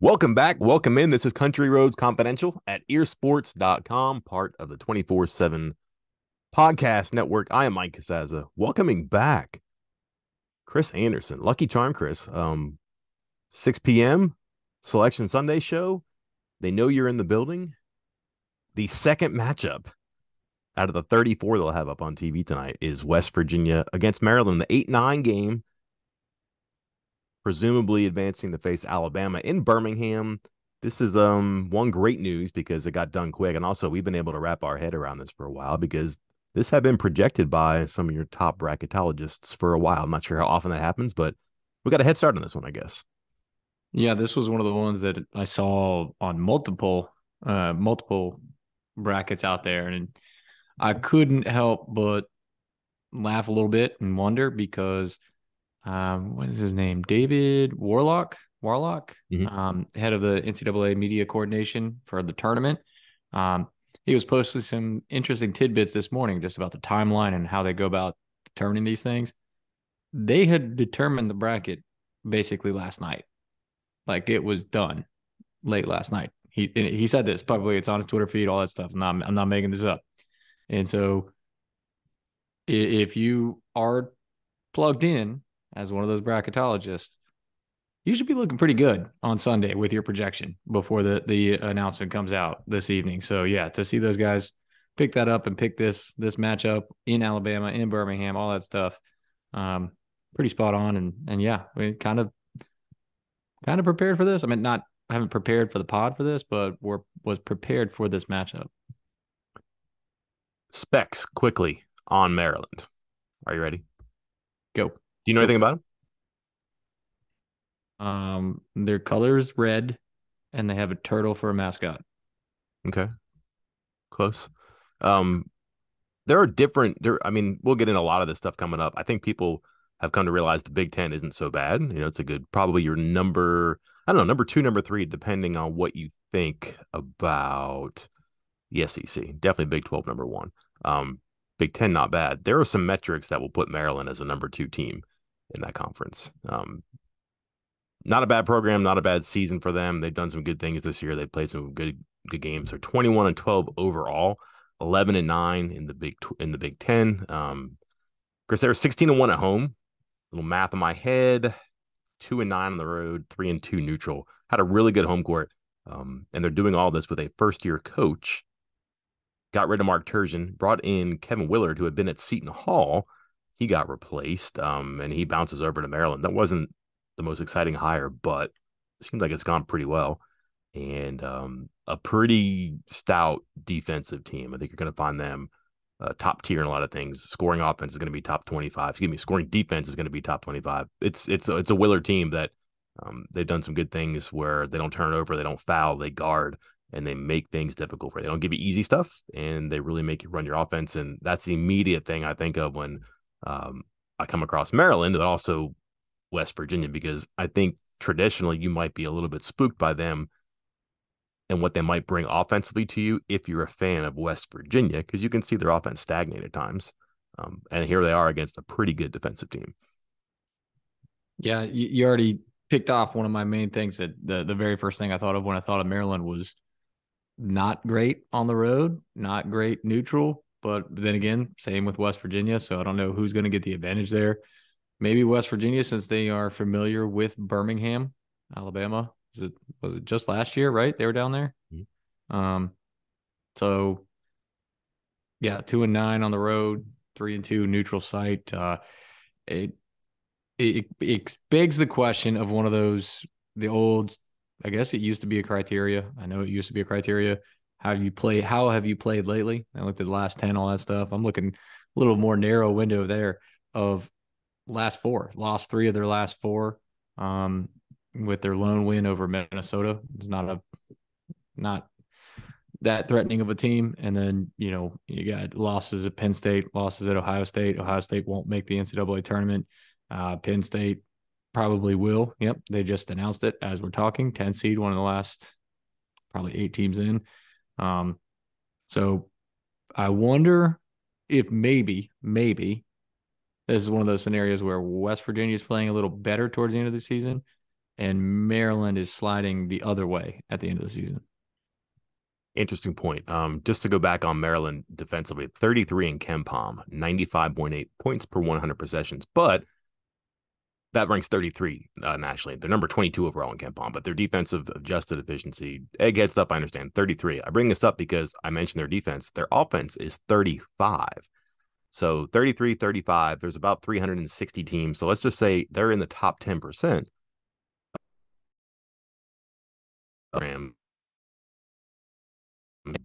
Welcome back. Welcome in. This is Country Roads Confidential at earsports.com, part of the 24/7 podcast network. I am Mike Casaza. Welcoming back Chris Anderson. Lucky Charm, Chris. 6 p.m. Selection Sunday show. They know you're in the building. The second matchup out of the 34 they'll have up on TV tonight is West Virginia against Maryland, the 8-9 game, presumably advancing to face Alabama in Birmingham. This is one great news because it got done quick, and also we've been able to wrap our head around this for a while because this had been projected by some of your top bracketologists for a while. I'm not sure how often that happens, but we got a head start on this one, I guess. Yeah, this was one of the ones that I saw on multiple brackets out there, and I couldn't help but laugh a little bit and wonder because what is his name? David Warlock, Mm-hmm. head of the NCAA media coordination for the tournament. Um, he was posting some interesting tidbits this morning just about the timeline and how they go about determining these things. They had determined the bracket basically last night. Like it was done late last night. He said this publicly. It's on his Twitter feed, all that stuff. I'm not making this up. And so if you are plugged in as one of those bracketologists, you should be looking pretty good on Sunday with your projection before the announcement comes out this evening. So yeah, to see those guys pick that up and pick this matchup in Alabama, in Birmingham, all that stuff, pretty spot on. And yeah, we kind of prepared for this. I mean, not I haven't prepared for the pod for this, but was prepared for this matchup. Specs quickly on Maryland. Are you ready? Do Go. you know Go. anything about them? Their color's red, and they have a turtle for a mascot. Okay, close. Um, there are different there. I mean, we'll get into a lot of this stuff coming up. I think people have come to realize the Big Ten isn't so bad. It's a good, probably your number, I don't know, number two, number three, depending on what you think about the SEC. Definitely Big 12 number one. Big Ten not bad. There are some metrics that will put Maryland as a number two team in that conference. Not a bad program, not a bad season for them. They've done some good things this year. They've played some good games. They're 21-12 overall, 11-9 in the Big Ten. Of course, they were 16-1 at home. Little math in my head. 2-9 on the road, 3-2 neutral. Had a really good home court. And they're doing all this with a first-year coach. Got rid of Mark Turgeon, brought in Kevin Willard, who had been at Seton Hall. He got replaced, and he bounces over to Maryland. That wasn't the most exciting hire, but it seems like it's gone pretty well. And a pretty stout defensive team. I think you're going to find them top tier in a lot of things. Scoring offense is going to be top 25. Excuse me, scoring defense is going to be top 25. It's a Willard team that they've done some good things where they don't turn over, they don't foul, they guard, and they make things difficult for you. They don't give you easy stuff, and they really make you run your offense. And that's the immediate thing I think of when I come across Maryland, but also West Virginia, because I think traditionally you might be a little bit spooked by them and what they might bring offensively to you if you're a fan of West Virginia, because you can see their offense stagnate at times. And here they are against a pretty good defensive team. Yeah, you already picked off one of my main things that the very first thing I thought of when I thought of Maryland was not great on the road, not great neutral. But then again, same with West Virginia. So I don't know who's going to get the advantage there. Maybe West Virginia, since they are familiar with Birmingham, Alabama. Was it just last year, right? They were down there. Mm-hmm. So yeah, 2-9 on the road, 3-2 neutral site. It, it begs the question of one of those the old. I guess it used to be a criteria. I know it used to be a criteria. How have you played lately? I looked at the last 10, all that stuff. I'm looking a little more narrow window there of last four, lost three of their last four, with their lone win over Minnesota. It's not that threatening of a team. And then, you got losses at Penn State, losses at Ohio State. Ohio State won't make the NCAA tournament. Penn State probably will. Yep. They just announced it as we're talking. 10 seed, one of the last probably 8 teams in. So I wonder if maybe this is one of those scenarios where West Virginia is playing a little better towards the end of the season and Maryland is sliding the other way at the end of the season. Interesting point. Just to go back on Maryland defensively, 33 in KenPom, 95.8 points per 100 possessions, but that ranks 33 nationally. They're number 22 overall in KenPom, but their defensive adjusted efficiency, egghead stuff, I understand, 33. I bring this up because I mentioned their defense. Their offense is 35. So 33, 35, there's about 360 teams. So let's just say they're in the top 10%.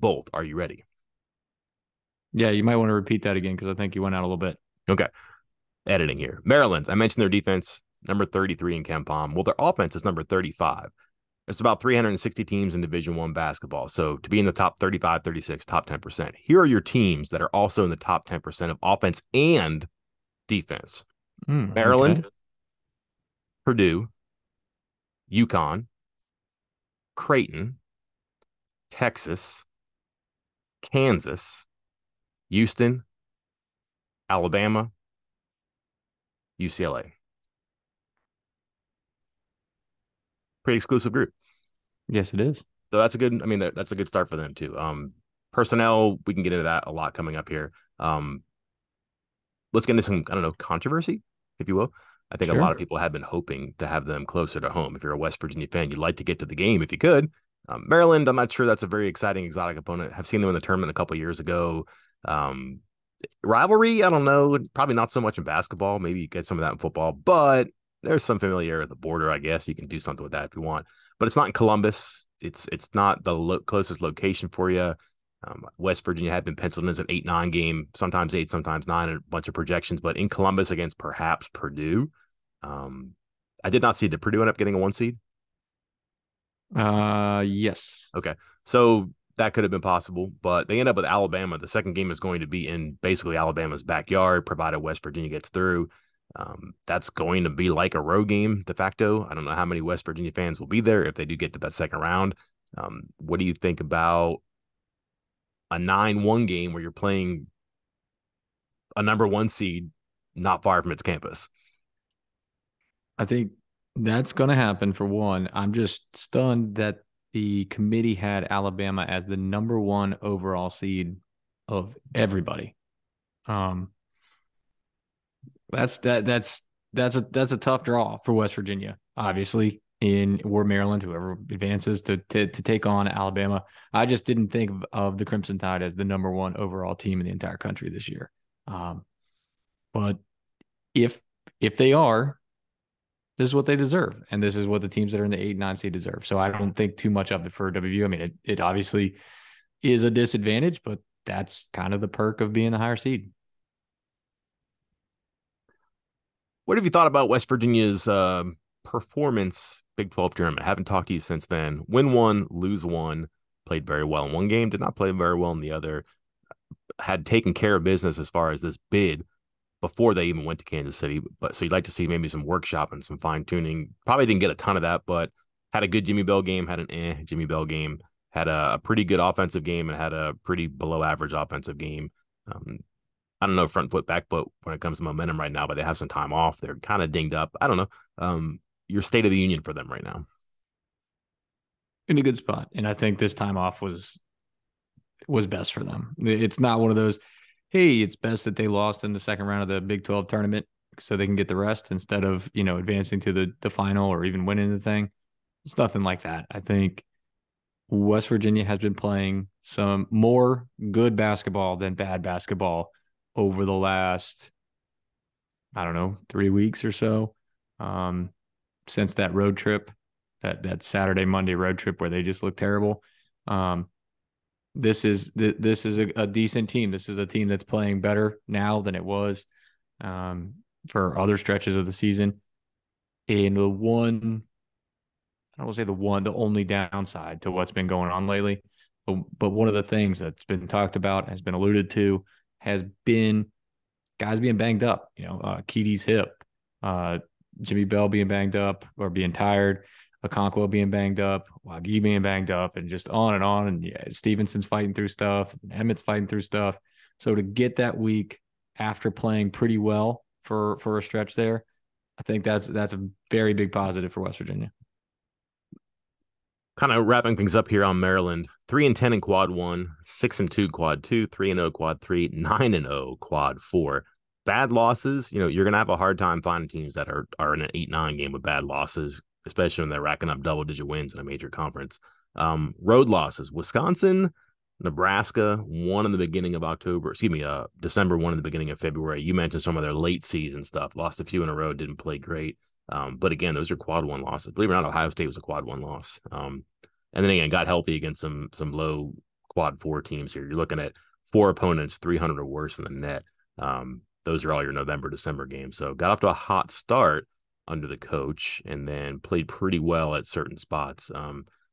Bolt, are you ready? Yeah, you might want to repeat that again because I think you went out a little bit. Okay. Editing here. Maryland, I mentioned their defense, number 33 in KenPom. Well, their offense is number 35. It's about 360 teams in Division One basketball. So to be in the top 35, 36, top 10%. Here are your teams that are also in the top 10% of offense and defense. Okay. Maryland, Purdue, UConn, Creighton, Texas, Kansas, Houston, Alabama, UCLA. Pretty exclusive group. Yes, it is. So that's a good, I mean, that's a good start for them too. Personnel, we can get into that a lot coming up here. Let's get into some, I don't know, controversy, if you will. I think a lot of Sure. people have been hoping to have them closer to home. If you're a West Virginia fan, you'd like to get to the game if you could. Maryland, I'm not sure that's a very exciting exotic opponent. I've seen them in the tournament a couple of years ago. Rivalry, I don't know. Probably not so much in basketball. Maybe you get some of that in football, but there's some familiarity at the border, I guess. You can do something with that if you want. But it's not in Columbus. It's not the closest location for you. West Virginia had been penciled in as an 8-9 game, sometimes 8, sometimes 9, a bunch of projections. But in Columbus against perhaps Purdue, I did not see the Purdue end up getting a 1 seed. Yes. Okay. So that could have been possible, but they end up with Alabama. The second game is going to be in basically Alabama's backyard, provided West Virginia gets through. That's going to be like a road game de facto. I don't know how many West Virginia fans will be there if they do get to that second round. What do you think about a 9-1 game where you're playing a number 1 seed not far from its campus? I think that's going to happen for one. I'm just stunned that the committee had Alabama as the number one overall seed of everybody. Um, that's a tough draw for West Virginia, obviously, in or Maryland, whoever advances to take on Alabama. I just didn't think of the Crimson Tide as the number one overall team in the entire country this year. But if they are, this is what they deserve, and this is what the teams that are in the 8-9 seed deserve. So I don't think too much of it for WVU. I mean, it obviously is a disadvantage, but that's kind of the perk of being the higher seed. What have you thought about West Virginia's performance Big 12 tournament? I haven't talked to you since then. Win one, lose one, played very well in one game, did not play very well in the other. Had taken care of business as far as this bid before they even went to Kansas City. But so you'd like to see maybe some workshop and some fine tuning. Probably didn't get a ton of that, but had a good Jimmy Bell game, had an Jimmy Bell game, had a pretty good offensive game, and had a pretty below average offensive game. I don't know front foot, back foot when it comes to momentum right now, but they have some time off. They're kind of dinged up. I don't know. Your state of the union for them right now. In a good spot. And I think this time off was best for them. It's not one of those, hey, it's best that they lost in the second round of the Big 12 tournament so they can get the rest instead of, advancing to the final or even winning the thing. It's nothing like that. I think West Virginia has been playing some more good basketball than bad basketball over the last, I don't know, 3 weeks or so. Since that road trip, that Saturday, Monday road trip where they just looked terrible. This is a decent team. This is a team that's playing better now than it was for other stretches of the season. And the only downside to what's been going on lately, but one of the things that's been talked about, has been alluded to, has been guys being banged up. Keaty's hip, Jimmy Bell being banged up or being tired, Okonkwo being banged up, Wagi being banged up, and just on and on. And yeah, Stevenson's fighting through stuff, Emmett's fighting through stuff. So to get that week after playing pretty well for a stretch there, I think that's a very big positive for West Virginia. Kind of wrapping things up here on Maryland. 3-10 in quad one, 6-2 quad two, 3-0 quad three, 9-0 quad four. Bad losses, you're gonna have a hard time finding teams that are in an 8-9 game with bad losses, especially when they're racking up double-digit wins in a major conference. Road losses: Wisconsin, Nebraska, one in the beginning of October. Excuse me, December, one in the beginning of February. You mentioned some of their late season stuff. Lost a few in a row, didn't play great. But again, those are quad one losses. Believe it or not, Ohio State was a quad one loss. And then again, got healthy against some low quad four teams here. You're looking at four opponents, 300 or worse in the net. Those are all your November, December games. So got off to a hot start under the coach and then played pretty well at certain spots.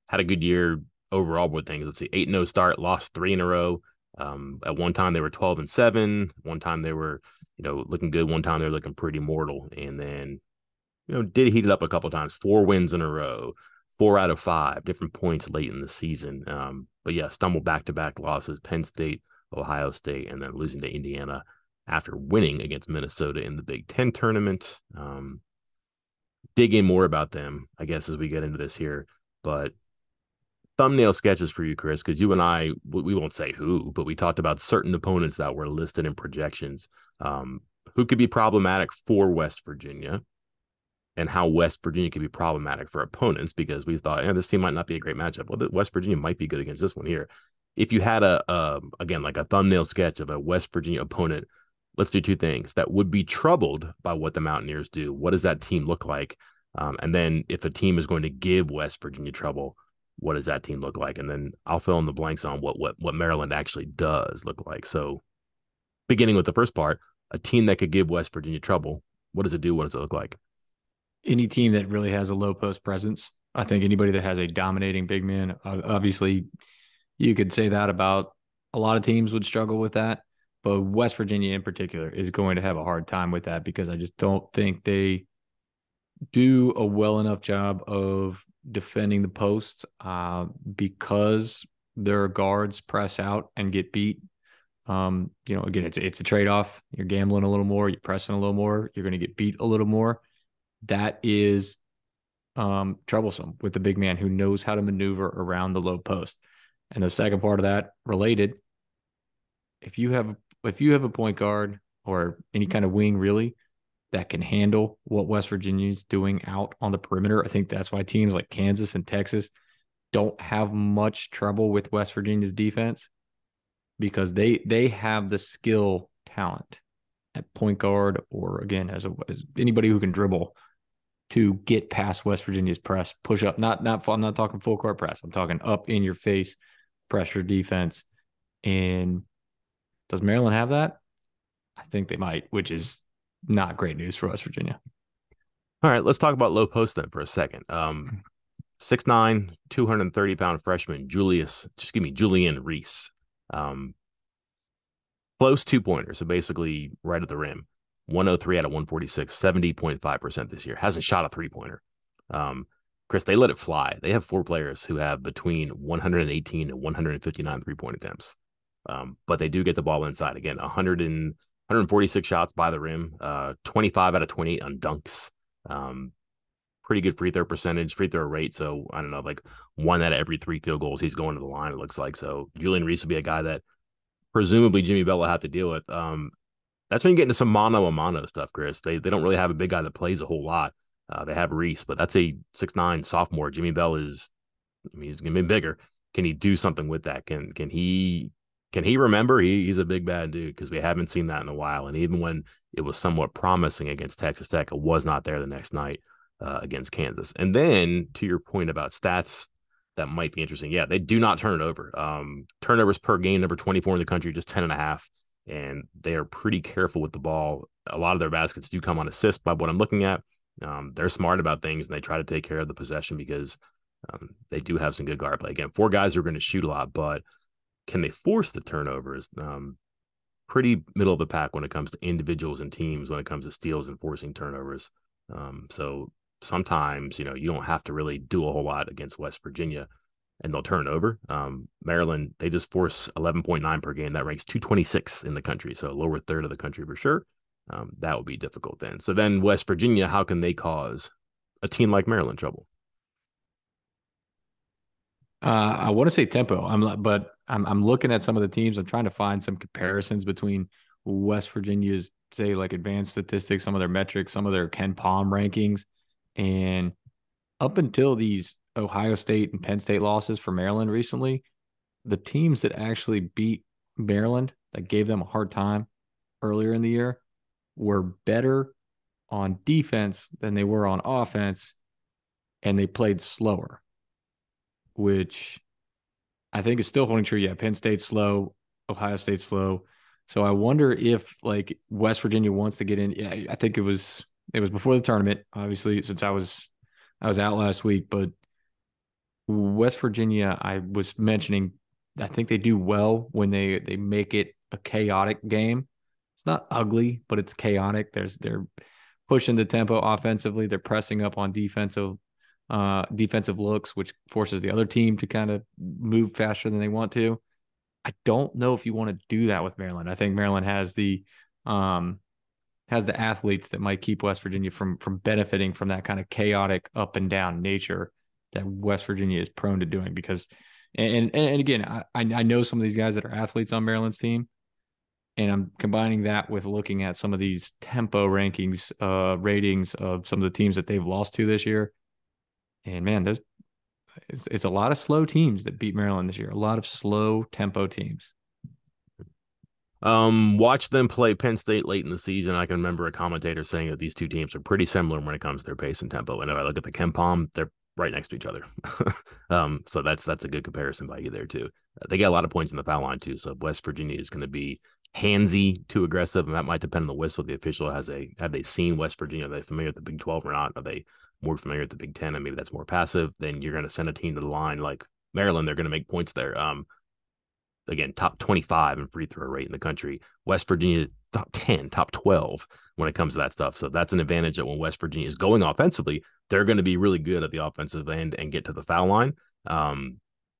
Had a good year overall with things. Let's see, 8-0 start, lost three in a row. At one time they were 12-7. One time they were, looking good. One time they were looking pretty mortal. And then, did heat it up a couple times. 4 wins in a row, 4 out of 5, different points late in the season. But yeah, stumbled back-to-back losses, Penn State, Ohio State, and then losing to Indiana after winning against Minnesota in the Big Ten tournament. Dig in more about them, I guess, as we get into this here. But thumbnail sketches for you, Chris, because you and I, we won't say who, but we talked about certain opponents that were listed in projections, who could be problematic for West Virginia and how West Virginia could be problematic for opponents, because we thought, this team might not be a great matchup. Well, West Virginia might be good against this one here. If you had again, like a thumbnail sketch of a West Virginia opponent, let's do two things that would be troubled by what the Mountaineers do. What does that team look like? And then if a team is going to give West Virginia trouble, what does that team look like? And then I'll fill in the blanks on what Maryland actually does look like. So beginning with the first part, a team that could give West Virginia trouble, what does it do? What does it look like? Any team that really has a low post presence. I think anybody that has a dominating big man, obviously you could say that about a lot of teams would struggle with that, but West Virginia in particular is going to have a hard time with that because I just don't think they do a well enough job of defending the post because their guards press out and get beat. Again, it's a trade-off. You're gambling a little more, you're pressing a little more, you're going to get beat a little more. That is troublesome with the big man who knows how to maneuver around the low post. And the second part of that, related, if you have a point guard or any kind of wing really that can handle what West Virginia's doing out on the perimeter, I think that's why teams like Kansas and Texas don't have much trouble with West Virginia's defense, because they have the skill talent at point guard, or again as anybody who can dribble, to get past West Virginia's press, push up. I'm not talking full court press. I'm talking up in your face pressure defense. And does Maryland have that? I think they might, which is not great news for West Virginia. All right, let's talk about low post then for a second. 6'9", 230-pound freshman Julian Reese. Close two-pointer, so basically right at the rim. 103 out of 146, 70.5% this year. Hasn't shot a three-pointer. Chris, they let it fly. They have 4 players who have between 118 and 159 three-point attempts. But they do get the ball inside. Again, 146 shots by the rim, 25 out of 28 on dunks. Pretty good free throw percentage, free throw rate. So I don't know, like 1 out of every 3 field goals he's going to the line, it looks like. So Julian Reese will be a guy that presumably Jimmy Bell will have to deal with. That's when you get into some mano a mano stuff, Chris. They don't really have a big guy that plays a whole lot. They have Reese, but that's a 6'9" sophomore. Jimmy Bell he's gonna be bigger. Can he do something with that? Can he remember? He's a big bad dude, because we haven't seen that in a while. And even when it was somewhat promising against Texas Tech, it was not there the next night against Kansas. And then to your point about stats that might be interesting, yeah, they do not turn it over. Turnovers per game, number 24 in the country, just 10.5. And they are pretty careful with the ball. A lot of their baskets do come on assist by what I'm looking at. They're smart about things, and they try to take care of the possession because they do have some good guard play. Again, 4 guys who are going to shoot a lot, but can they force the turnovers? Pretty middle of the pack when it comes to individuals and teams, when it comes to steals and forcing turnovers. So sometimes, you don't have to really do a whole lot against West Virginia, and they'll turn over. Maryland, they just force 11.9 per game. That ranks 226 in the country, so lower third of the country for sure. That would be difficult then. So then West Virginia, how can they cause a team like Maryland trouble? I want to say tempo. I'm looking at some of the teams. I'm trying to find some comparisons between West Virginia's, say, like advanced statistics, some of their metrics, some of their Ken Palm rankings, and up until these Ohio State and Penn State losses for Maryland recently, the teams that actually beat Maryland, that gave them a hard time earlier in the year, were better on defense than they were on offense, and they played slower, which I think is still holding true. Yeah, Penn State's slow, Ohio State's slow. So I wonder if like West Virginia wants to get in. Yeah, I think it was before the tournament, obviously, since I was out last week, but West Virginia, I was mentioning, I think they do well when they make it a chaotic game. It's not ugly, but it's chaotic. They're pushing the tempo offensively. They're pressing up on defensive looks, which forces the other team to kind of move faster than they want to. I don't know if you want to do that with Maryland. I think Maryland um has the athletes that might keep West Virginia from benefiting from that kind of chaotic up and down nature that West Virginia is prone to doing. Because and again, I know some of these guys that are athletes on Maryland's team, and I'm combining that with looking at some of these tempo rankings, ratings of some of the teams that they've lost to this year. And man, it's a lot of slow teams that beat Maryland this year. A lot of slow tempo teams. Watch them play Penn State late in the season. I can remember a commentator saying that these two teams are pretty similar when it comes to their pace and tempo. And if I look at the Ken Palm, they're right next to each other. So that's a good comparison by you there too. They get a lot of points in the foul line too. So West Virginia is going to be handsy, too aggressive, and that might depend on the whistle. The official have they seen West Virginia? Are they familiar with the Big 12 or not? Are they more familiar with the Big 10? And maybe that's more passive. Then you're going to send a team to the line like Maryland. They're going to make points there. Again, top 25 in free throw rate in the country. West Virginia, top 10, top 12 when it comes to that stuff. So that's an advantage that when West Virginia is going offensively, they're going to be really good at the offensive end and get to the foul line.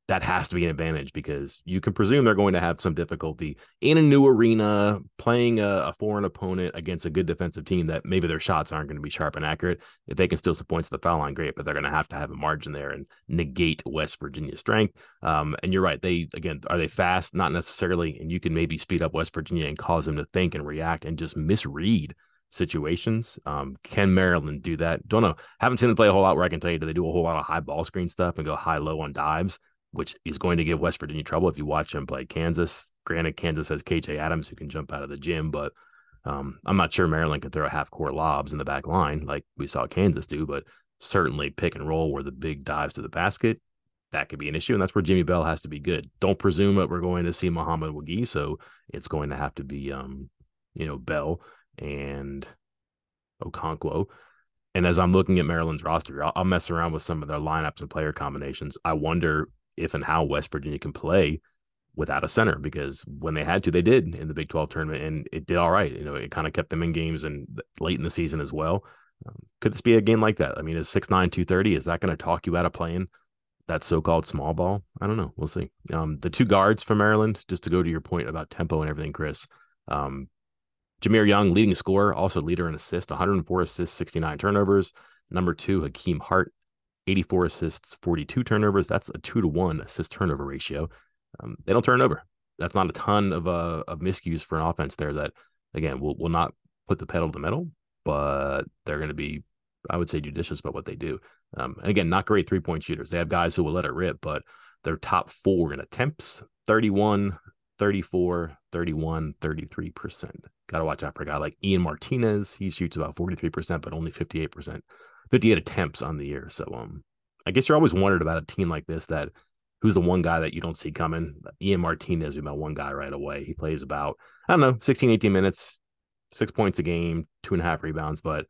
That has to be an advantage because you can presume they're going to have some difficulty in a new arena playing a foreign opponent against a good defensive team that maybe their shots aren't going to be sharp and accurate. If they can steal some points at the foul line, great, but they're going to have a margin there and negate West Virginia's strength. And you're right. Are they fast? Not necessarily. And you can maybe speed up West Virginia and cause them to think and react and just misread situations. Can Maryland do that? Don't know. Haven't seen them play a whole lot where I can tell you, do they do a whole lot of high ball screen stuff and go high low on dives, which is going to give West Virginia trouble if you watch them play Kansas. Granted, Kansas has KJ Adams who can jump out of the gym, but I'm not sure Maryland can throw half court lobs in the back line like we saw Kansas do, but certainly pick and roll where the big dives to the basket, that could be an issue. And that's where Jimmy Bell has to be good. Don't presume that we're going to see Muhammad Wagi. So it's going to have to be, Bell and Okonkwo. And as I'm looking at Maryland's roster, I'll mess around with some of their lineups and player combinations. I wonder if and how West Virginia can play without a center, because when they had to, they did in the Big 12 tournament, and it did all right. It kind of kept them in games and late in the season as well. Could this be a game like that? I mean, is 6'9", 230, is that going to talk you out of playing that so-called small ball? I don't know. We'll see. The two guards for Maryland, just to go to your point about tempo and everything, Chris, Jameer Young, leading scorer, also leader in assists, 104 assists, 69 turnovers. Number two, Hakeem Hart, 84 assists, 42 turnovers. That's a 2-to-1 assist turnover ratio. They don't turn over. That's not a ton of miscues for an offense there that, again, will not put the pedal to the metal, but they're going to be, I would say, judicious about what they do. And again, not great three-point shooters. They have guys who will let it rip, but they're top four in attempts, 31, 34, 31, 33%. Got to watch out for a guy like Ian Martinez. He shoots about 43%, but only 58%, 58 attempts on the year. So I guess you're always wondered about a team like this that who's the one guy that you don't see coming. Ian Martinez is about one guy right away. He plays about, I don't know, 16, 18 minutes, 6 points a game, 2.5 rebounds, but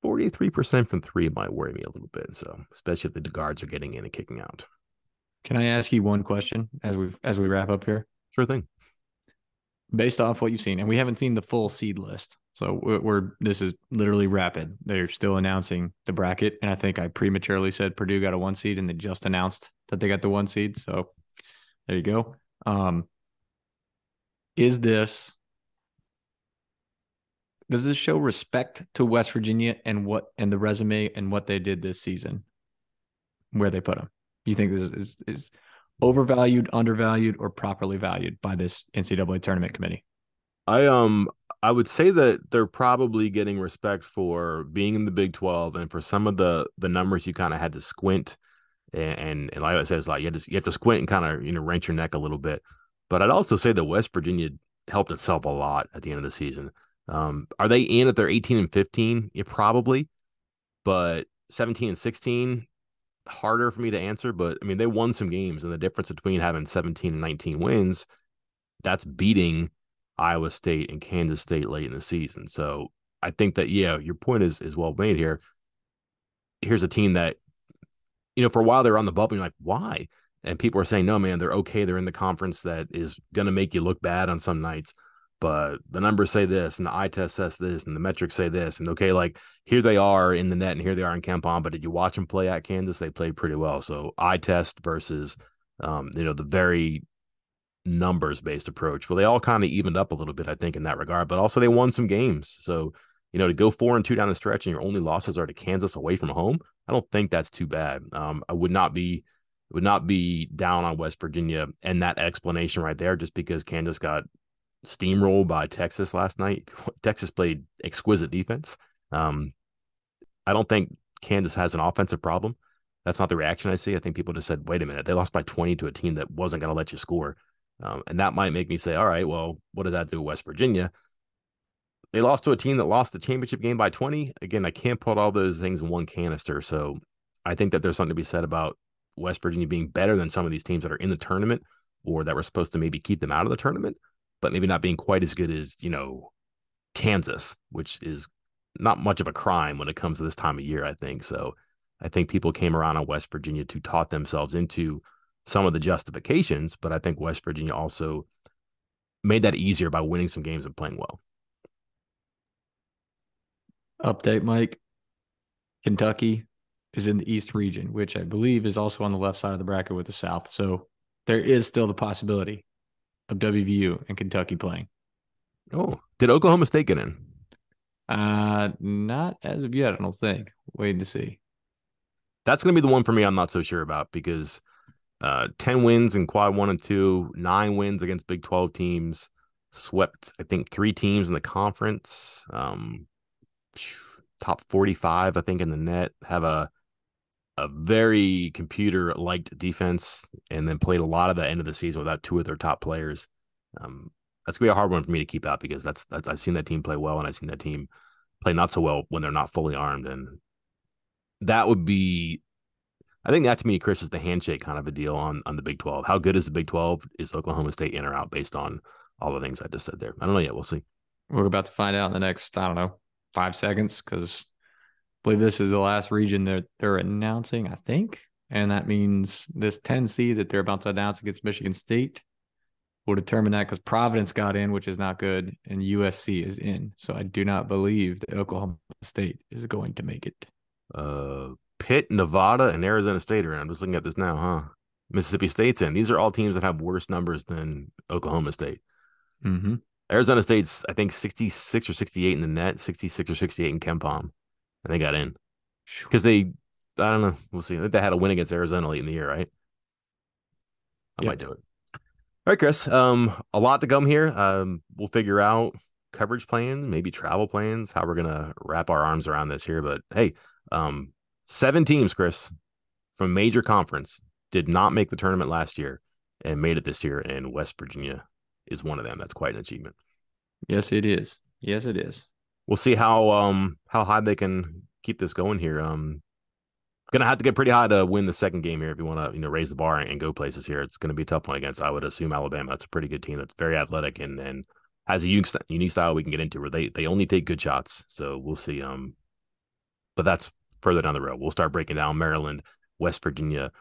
43% from three might worry me a little bit. So especially if the guards are getting in and kicking out. Can I ask you one question as we wrap up here? Sure thing. Based off what you've seen, and we haven't seen the full seed list, so this is literally rapid. They're still announcing the bracket, and I think I prematurely said Purdue got a 1 seed, and they just announced that they got the 1 seed. So there you go. Is this Does this show respect to West Virginia and the resume and what they did this season, where they put them? Do you think this is overvalued, undervalued, or properly valued by this NCAA tournament committee? I um I would say that they're probably getting respect for being in the Big 12 and for some of the numbers you kind of had to squint and like I said, it's like you have to squint and kind of wrench your neck a little bit. But I'd also say that West Virginia helped itself a lot at the end of the season. Are they in at their 18 and 15? Yeah, probably, but 17 and 16 harder for me to answer. But I mean, they won some games, and the difference between having 17 and 19 wins, that's beating Iowa State and Kansas State late in the season. So I think that yeah, your point is well made here. Here's a team that for a while they were on the bubble. You're like, why? And people are saying, no, man, they're okay. They're in the conference that is going to make you look bad on some nights. But the numbers say this, and the eye test says this, and the metrics say this. And okay, like here they are in the net, and here they are in Kempon. But did you watch them play at Kansas? They played pretty well. So eye test versus, the very numbers based approach. Well, they all kind of evened up a little bit, I think, in that regard. But also they won some games. So to go 4-2 down the stretch and your only losses are to Kansas away from home, I don't think that's too bad. I would not be down on West Virginia and that explanation right there, just because Kansas got steamrolled by Texas last night. Texas played exquisite defense. Um, I don't think Kansas has an offensive problem. That's not the reaction I see. I think people just said, wait a minute, they lost by 20 to a team that wasn't going to let you score. And that might make me say, all right, well, what does that do with West Virginia? They lost to a team that lost the championship game by 20. Again, I can't put all those things in one canister. So I think that there's something to be said about West Virginia being better than some of these teams that are in the tournament or that were supposed to maybe keep them out of the tournament, but maybe not being quite as good as, Kansas, which is not much of a crime when it comes to this time of year, I think. So I think people came around on West Virginia to talk themselves into some of the justifications, but I think West Virginia also made that easier by winning some games and playing well. Update, Mike. Kentucky is in the East region, which I believe is also on the left side of the bracket with the South. So there is still the possibility of WVU and Kentucky playing. Oh, did Oklahoma State get in? Not as of yet, I don't think. Waiting to see. That's going to be the one for me I'm not so sure about because 10 wins in quad 1 and 2, 9 wins against Big 12 teams, swept, I think, 3 teams in the conference. Top 45, I think, in the net, have a very computer liked defense, and then played a lot of the end of the season without 2 of their top players. That's gonna be a hard one for me to keep out because that's I've seen that team play well, and I've seen that team play not so well when they're not fully armed, and that would be. I think that to me, Chris, is the handshake kind of a deal on the Big 12. How good is the Big 12? Is Oklahoma State in or out based on all the things I just said there? I don't know yet. We'll see. We're about to find out in the next, I don't know, 5 seconds because I believe this is the last region that they're announcing, I think. And that means this 10 seed that they're about to announce against Michigan State will determine that because Providence got in, which is not good, and USC is in. So I do not believe that Oklahoma State is going to make it. Pitt, Nevada, and Arizona State are in. I'm just looking at this now, huh? Mississippi State's in. These are all teams that have worse numbers than Oklahoma State. Mm-hmm. Arizona State's, I think, 66 or 68 in the net, 66 or 68 in Kempom, and they got in because I don't know. We'll see. I think they had a win against Arizona late in the year, right? I Yep. might do it. All right, Chris. A lot to come here. We'll figure out coverage plans, maybe travel plans, how we're gonna wrap our arms around this here. But hey, 7 teams, Chris, from major conference did not make the tournament last year and made it this year, and West Virginia is one of them. That's quite an achievement. Yes, it is. Yes, it is. We'll see how high they can keep this going here. Gonna have to get pretty high to win the second game here if you want to raise the bar and go places here. It's gonna be a tough one against, I would assume, Alabama. That's a pretty good team that's very athletic and has a unique style we can get into where they only take good shots. So we'll see. But that's further down the road. We'll start breaking down Maryland, West Virginia.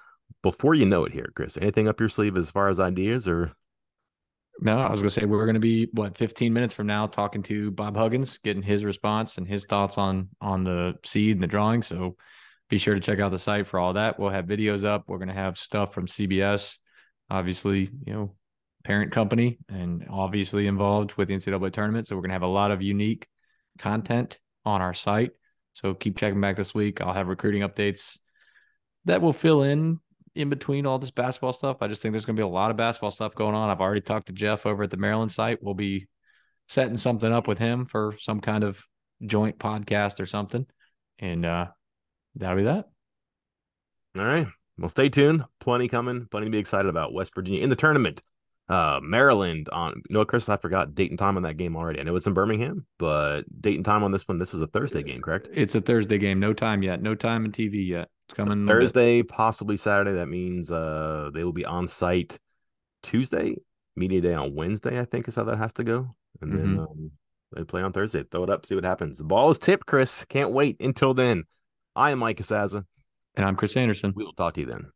Before you know it here, Chris, anything up your sleeve as far as ideas or No, I was going to say we're going to be 15 minutes from now talking to Bob Huggins, getting his response and his thoughts on the seed and the drawing. So be sure to check out the site for all that. We'll have videos up. We're going to have stuff from CBS, obviously, parent company and obviously involved with the NCAA tournament. So we're going to have a lot of unique content on our site. So keep checking back this week. I'll have recruiting updates that will fill in in between all this basketball stuff. I just think there's going to be a lot of basketball stuff going on. I've already talked to Jeff over at the Maryland site. We'll be setting something up with him for some kind of joint podcast or something. And that'll be that. All right. Well, stay tuned. Plenty coming. Plenty to be excited about. West Virginia in the tournament. Maryland on, Chris, I forgot date and time on that game already. I know it's in Birmingham, but date and time on this one. This is a Thursday game, correct? It's a Thursday game. No time yet. No time in TV yet. It's coming in a bit. Thursday, possibly Saturday. That means they will be on site Tuesday, media day on Wednesday, I think is how that has to go. And then they play on Thursday. Throw it up, see what happens. The ball is tipped, Chris. Can't wait until then. I am Mike Casaza. And I'm Chris Anderson. We will talk to you then.